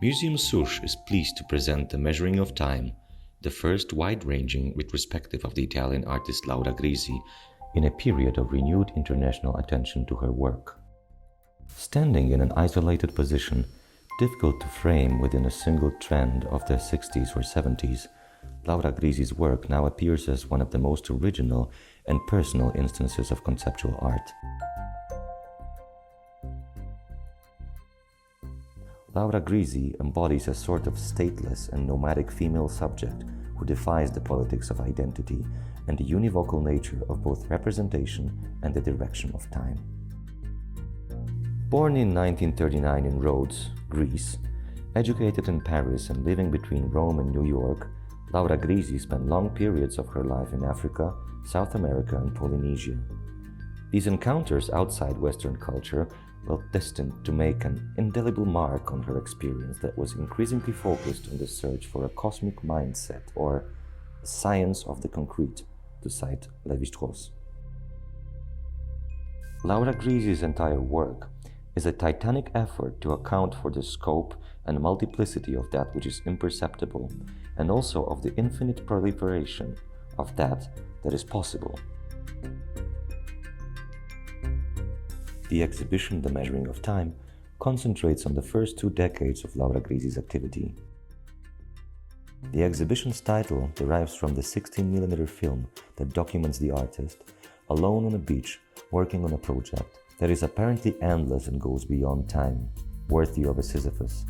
Museum Susch is pleased to present The Measuring of Time, the first wide-ranging retrospective of the Italian artist Laura Grisi in a period of renewed international attention to her work. Standing in an isolated position, difficult to frame within a single trend of the 60s or 70s, Laura Grisi's work now appears as one of the most original and personal instances of conceptual art. Laura Grisi embodies a sort of stateless and nomadic female subject who defies the politics of identity and the univocal nature of both representation and the direction of time. Born in 1939 in Rhodes, Greece, educated in Paris and living between Rome and New York, Laura Grisi spent long periods of her life in Africa, South America, and Polynesia. These encounters outside Western culture were destined to make an indelible mark on her experience that was increasingly focused on the search for a cosmic mindset or science of the concrete, to cite Lévi-Strauss. Laura Grisi's entire work is a titanic effort to account for the scope and multiplicity of that which is imperceptible, and also of the infinite proliferation of that is possible. The exhibition The Measuring of Time concentrates on the first 2 decades of Laura Grisi's activity. The exhibition's title derives from the 16mm film that documents the artist, alone on a beach, working on a project that is apparently endless and goes beyond time, worthy of a Sisyphus.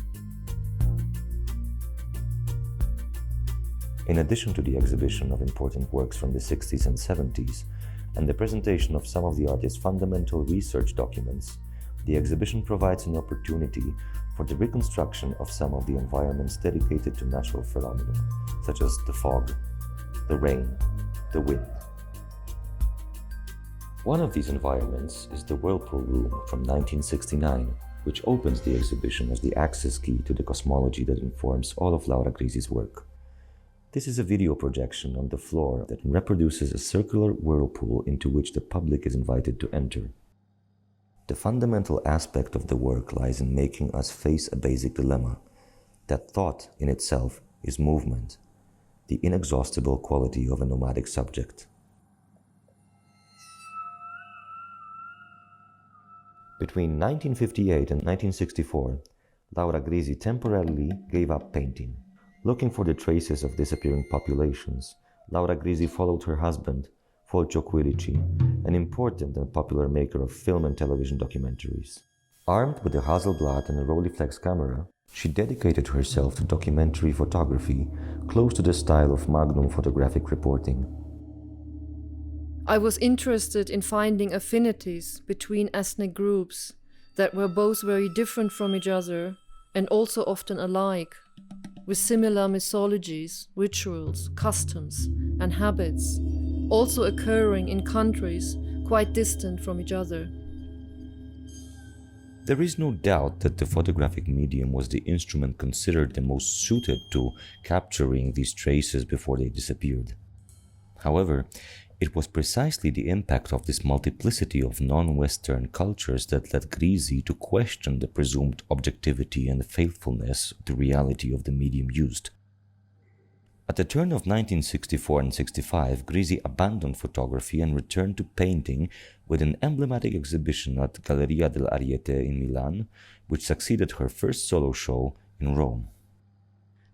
In addition to the exhibition of important works from the 60s and 70s, and the presentation of some of the artist's fundamental research documents, the exhibition provides an opportunity for the reconstruction of some of the environments dedicated to natural phenomena, such as the fog, the rain, the wind. One of these environments is the Whirlpool room from 1969, which opens the exhibition as the access key to the cosmology that informs all of Laura Grisi's work. This is a video projection on the floor that reproduces a circular whirlpool into which the public is invited to enter. The fundamental aspect of the work lies in making us face a basic dilemma, that thought in itself is movement, the inexhaustible quality of a nomadic subject. Between 1958 and 1964, Laura Grisi temporarily gave up painting. Looking for the traces of disappearing populations, Laura Grisi followed her husband, Folcio Quirici, an important and popular maker of film and television documentaries. Armed with a Hasselblad and a Rolleiflex camera, she dedicated herself to documentary photography, close to the style of Magnum photographic reporting. I was interested in finding affinities between ethnic groups that were both very different from each other and also often alike, with similar mythologies, rituals, customs, and habits, also occurring in countries quite distant from each other. There is no doubt that the photographic medium was the instrument considered the most suited to capturing these traces before they disappeared. However, it was precisely the impact of this multiplicity of non-Western cultures that led Grisi to question the presumed objectivity and faithfulness of the reality of the medium used. At the turn of 1964 and 65, Grisi abandoned photography and returned to painting with an emblematic exhibition at Galleria dell'Ariete in Milan, which succeeded her first solo show in Rome.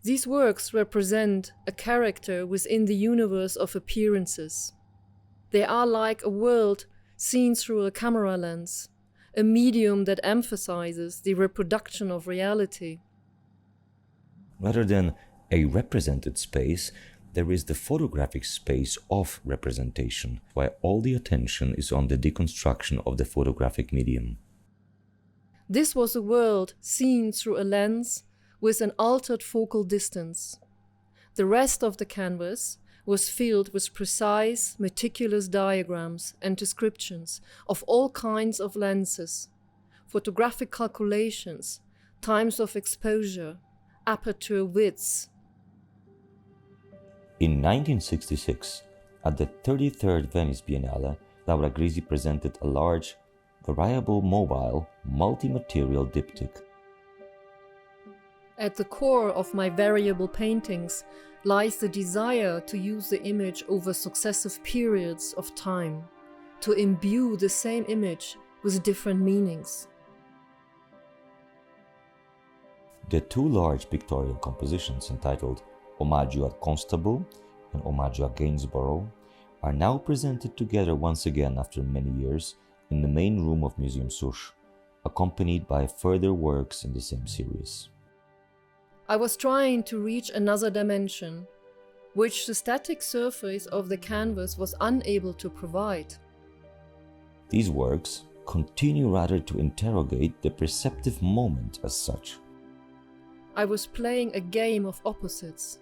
These works represent a character within the universe of appearances. They are like a world seen through a camera lens, a medium that emphasizes the reproduction of reality. Rather than a represented space, there is the photographic space of representation, where all the attention is on the deconstruction of the photographic medium. This was a world seen through a lens with an altered focal distance. The rest of the canvas was filled with precise, meticulous diagrams and descriptions of all kinds of lenses, photographic calculations, times of exposure, aperture widths. In 1966, at the 33rd Venice Biennale, Laura Grisi presented a large, variable mobile, multi-material diptych. At the core of my variable paintings lies the desire to use the image over successive periods of time, to imbue the same image with different meanings. The two large pictorial compositions entitled Omaggio ad Constable and Omaggio a Gainsborough are now presented together once again after many years in the main room of Museum Susch, accompanied by further works in the same series. I was trying to reach another dimension, which the static surface of the canvas was unable to provide. These works continue rather to interrogate the perceptive moment as such. I was playing a game of opposites.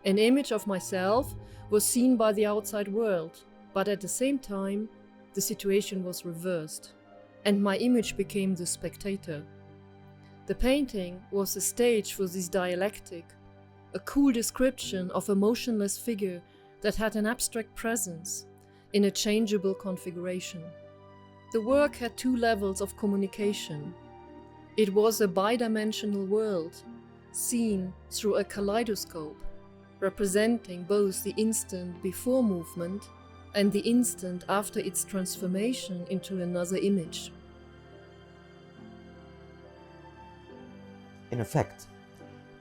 An image of myself was seen by the outside world, but at the same time, the situation was reversed, and my image became the spectator. The painting was a stage for this dialectic, a cool description of a motionless figure that had an abstract presence in a changeable configuration. The work had two levels of communication. It was a bidimensional world, seen through a kaleidoscope, representing both the instant before movement and the instant after its transformation into another image. In effect,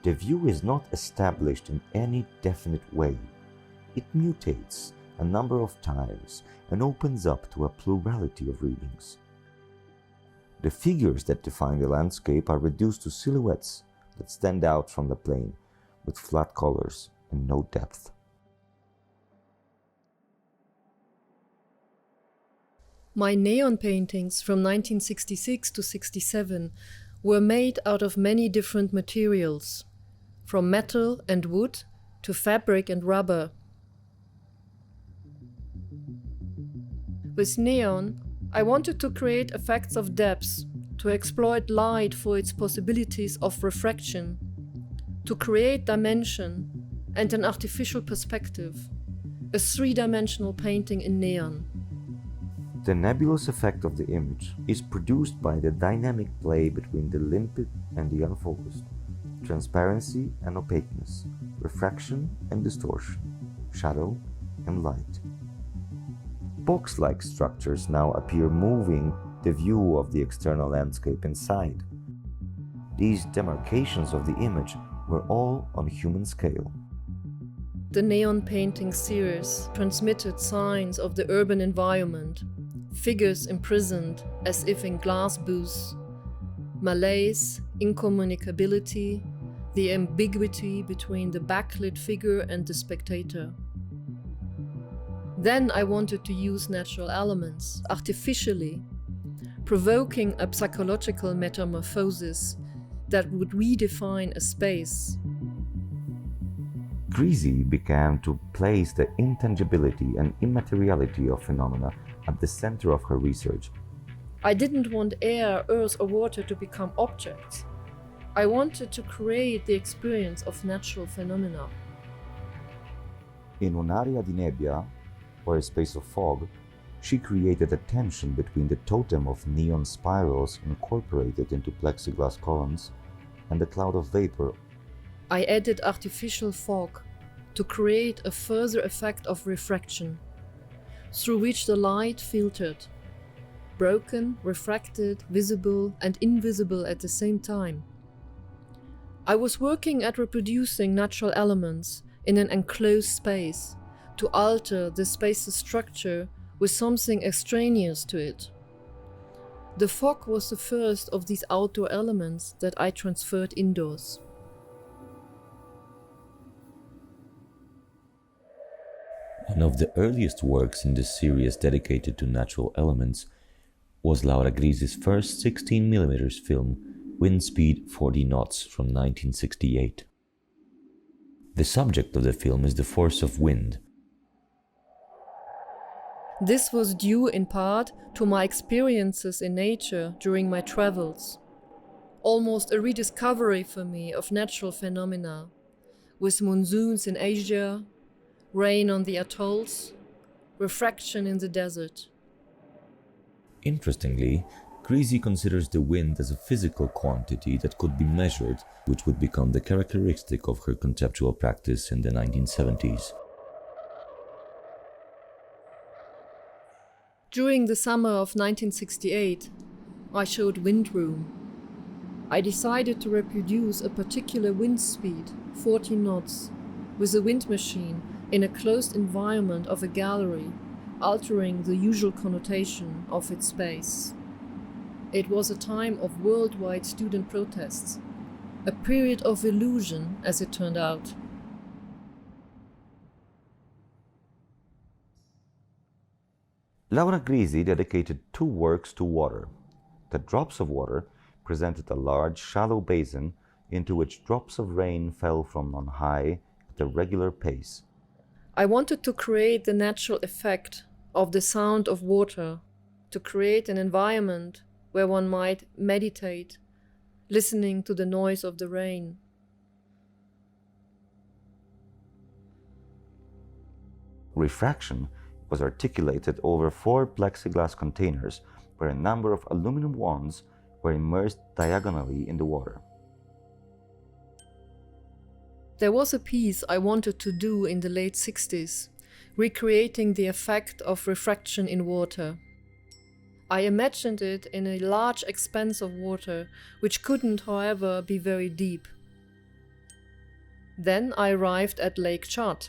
the view is not established in any definite way. It mutates a number of times and opens up to a plurality of readings. The figures that define the landscape are reduced to silhouettes that stand out from the plane with flat colors and no depth. My neon paintings from 1966 to 67 were made out of many different materials, from metal and wood to fabric and rubber. With neon, I wanted to create effects of depth, to exploit light for its possibilities of refraction, to create dimension and an artificial perspective, a three-dimensional painting in neon. The nebulous effect of the image is produced by the dynamic play between the limpid and the unfocused, transparency and opaqueness, refraction and distortion, shadow and light. Box-like structures now appear moving the view of the external landscape inside. These demarcations of the image were all on human scale. The neon painting series transmitted signs of the urban environment, figures imprisoned as if in glass booths, malaise, incommunicability, the ambiguity between the backlit figure and the spectator. Then I wanted to use natural elements, artificially, provoking a psychological metamorphosis that would redefine a space. Grisi began to place the intangibility and immateriality of phenomena at the center of her research. I didn't want air, earth or water to become objects. I wanted to create the experience of natural phenomena. In Un'aria di nebbia, or a space of fog, she created a tension between the totem of neon spirals incorporated into plexiglass columns and the cloud of vapor. I added artificial fog to create a further effect of refraction, through which the light filtered, broken, refracted, visible and invisible at the same time. I was working at reproducing natural elements in an enclosed space to alter the space's structure with something extraneous to it. The fog was the first of these outdoor elements that I transferred indoors. One of the earliest works in this series dedicated to natural elements was Laura Grisi's first 16mm film, Wind Speed 40 knots from 1968. The subject of the film is the force of wind. This was due in part to my experiences in nature during my travels. Almost a rediscovery for me of natural phenomena, with monsoons in Asia, rain on the atolls, refraction in the desert. Interestingly, Grisi considers the wind as a physical quantity that could be measured, which would become the characteristic of her conceptual practice in the 1970s. During the summer of 1968, I showed Wind Room. I decided to reproduce a particular wind speed, 40 knots, with a wind machine in a closed environment of a gallery, altering the usual connotation of its space. It was a time of worldwide student protests, a period of illusion, as it turned out. Laura Grisi dedicated 2 works to water. The Drops of Water presented a large, shallow basin into which drops of rain fell from on high at a regular pace. I wanted to create the natural effect of the sound of water, to create an environment where one might meditate, listening to the noise of the rain. Refraction was articulated over 4 plexiglass containers where a number of aluminum wands were immersed diagonally in the water. There was a piece I wanted to do in the late 60s, recreating the effect of refraction in water. I imagined it in a large expanse of water, which couldn't, however, be very deep. Then I arrived at Lake Chad.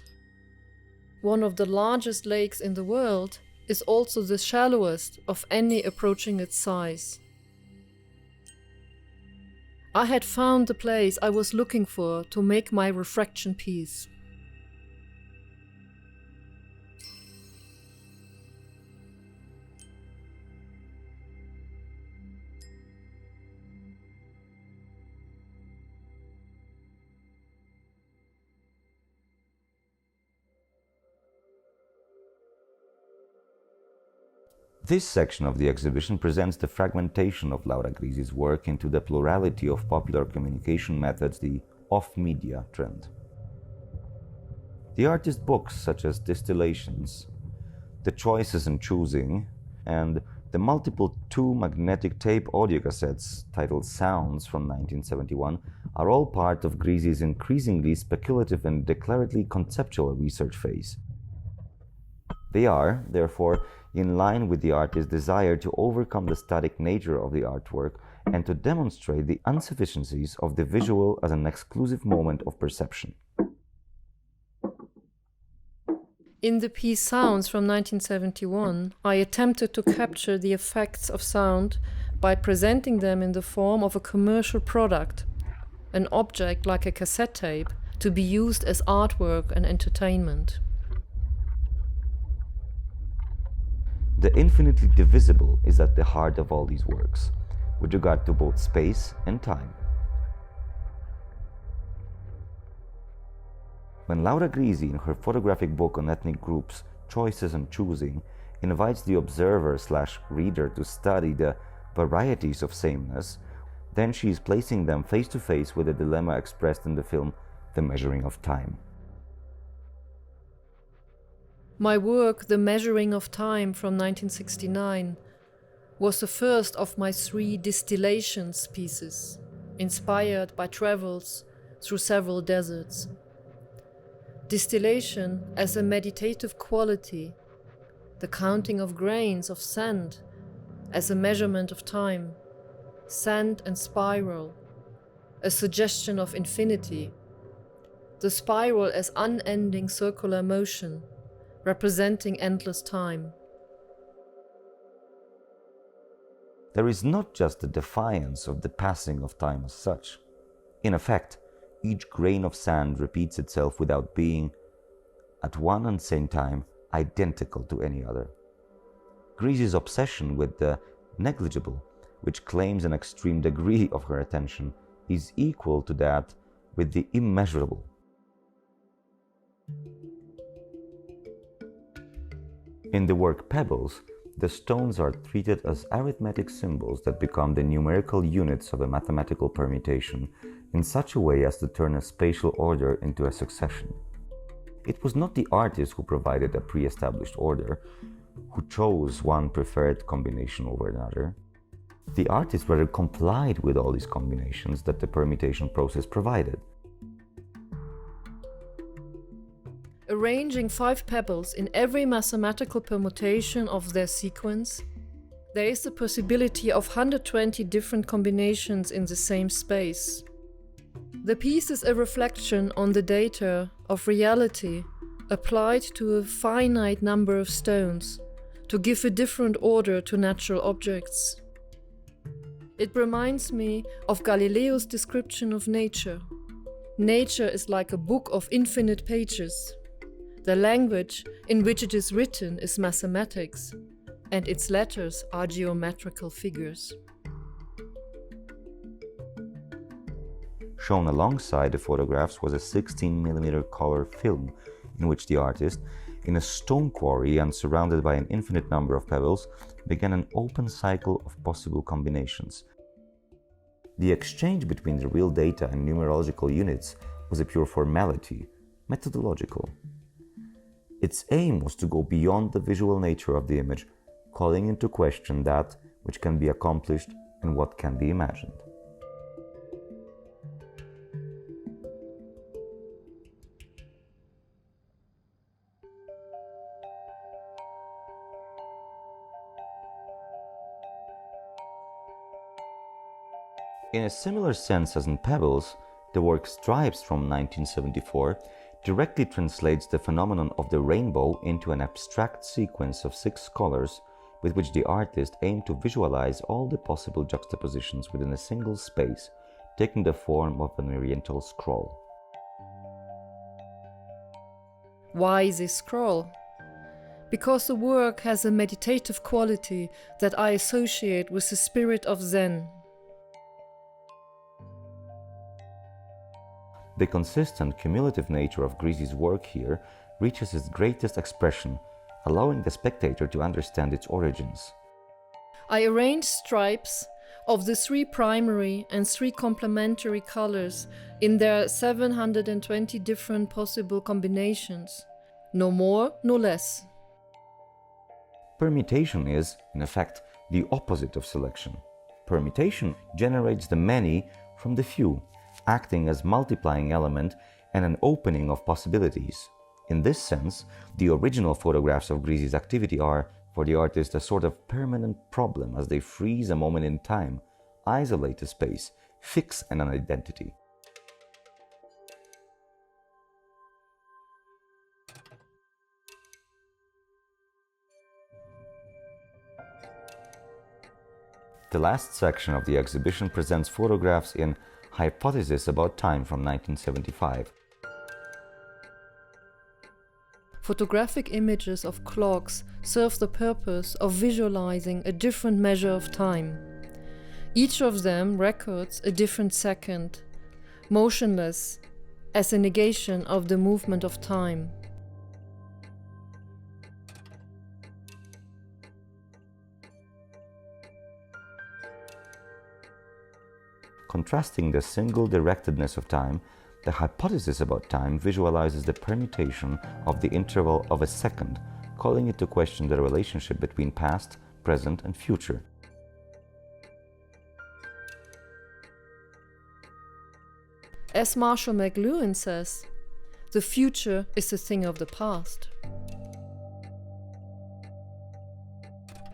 One of the largest lakes in the world, is also the shallowest of any approaching its size. I had found the place I was looking for to make my refraction piece. This section of the exhibition presents the fragmentation of Laura Grisi's work into the plurality of popular communication methods, the off-media trend. The artist's books such as Distillations, The Choices and Choosing, and the multiple 2 magnetic tape audiocassettes titled Sounds from 1971 are all part of Grisi's increasingly speculative and declarately conceptual research phase. They are, therefore, in line with the artist's desire to overcome the static nature of the artwork and to demonstrate the insufficiencies of the visual as an exclusive moment of perception. In the piece Sounds from 1971, I attempted to capture the effects of sound by presenting them in the form of a commercial product, an object like a cassette tape, to be used as artwork and entertainment. The infinitely divisible is at the heart of all these works, with regard to both space and time. When Laura Grisi, in her photographic book on ethnic groups, Choices and Choosing, invites the observer/reader to study the varieties of sameness, then she is placing them face to face with the dilemma expressed in the film The Measuring of Time. My work, The Measuring of Time from 1969, was the first of my 3 distillations pieces, inspired by travels through several deserts. Distillation as a meditative quality, the counting of grains of sand as a measurement of time, sand and spiral, a suggestion of infinity, the spiral as unending circular motion, representing endless time. There is not just the defiance of the passing of time as such. In effect, each grain of sand repeats itself without being, at one and same time, identical to any other. Grisi's obsession with the negligible, which claims an extreme degree of her attention, is equal to that with the immeasurable. In the work Pebbles, the stones are treated as arithmetic symbols that become the numerical units of a mathematical permutation in such a way as to turn a spatial order into a succession. It was not the artist who provided a pre-established order, who chose one preferred combination over another. The artist rather complied with all these combinations that the permutation process provided. Arranging 5 pebbles in every mathematical permutation of their sequence, there is the possibility of 120 different combinations in the same space. The piece is a reflection on the data of reality applied to a finite number of stones to give a different order to natural objects. It reminds me of Galileo's description of nature. Nature is like a book of infinite pages. The language in which it is written is mathematics, and its letters are geometrical figures. Shown alongside the photographs was a 16mm color film in which the artist, in a stone quarry and surrounded by an infinite number of pebbles, began an open cycle of possible combinations. The exchange between the real data and numerological units was a pure formality, methodological. Its aim was to go beyond the visual nature of the image, calling into question that which can be accomplished and what can be imagined. In a similar sense as in Pebbles, the work Stripes from 1974 directly translates the phenomenon of the rainbow into an abstract sequence of 6 colors with which the artist aimed to visualize all the possible juxtapositions within a single space, taking the form of an oriental scroll. Why this scroll? Because the work has a meditative quality that I associate with the spirit of Zen. The consistent, cumulative nature of Grisi's work here reaches its greatest expression, allowing the spectator to understand its origins. I arranged stripes of the 3 primary and 3 complementary colors in their 720 different possible combinations. No more, no less. Permutation is, in effect, the opposite of selection. Permutation generates the many from the few, acting as multiplying element and an opening of possibilities. In this sense, the original photographs of Grisi's activity are, for the artist, a sort of permanent problem as they freeze a moment in time, isolate a space, fix an identity. The last section of the exhibition presents photographs in Hypothesis About Time from 1975. Photographic images of clocks serve the purpose of visualizing a different measure of time. Each of them records a different second, motionless, as a negation of the movement of time. Contrasting the single-directedness of time, the hypothesis about time visualizes the permutation of the interval of a second, calling into question the relationship between past, present, and future. As Marshall McLuhan says, the future is a thing of the past.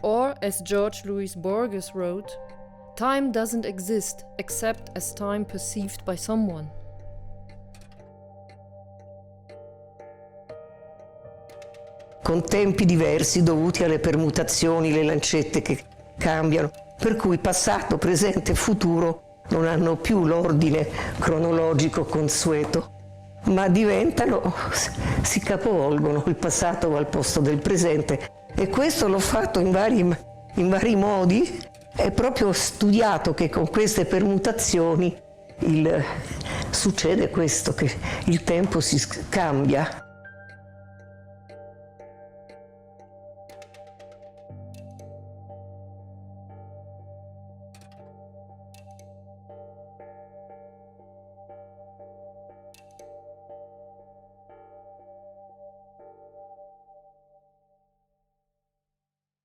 Or, as George Louis Borges wrote, time doesn't exist except as time perceived by someone. Con tempi diversi dovuti alle permutazioni, le lancette che cambiano, per cui passato, presente e futuro non hanno più l'ordine cronologico consueto, ma diventano, si capovolgono, il passato va al posto del presente, e questo l'ho fatto in vari modi. È proprio studiato che con queste permutazioni succede questo, che il tempo si cambia.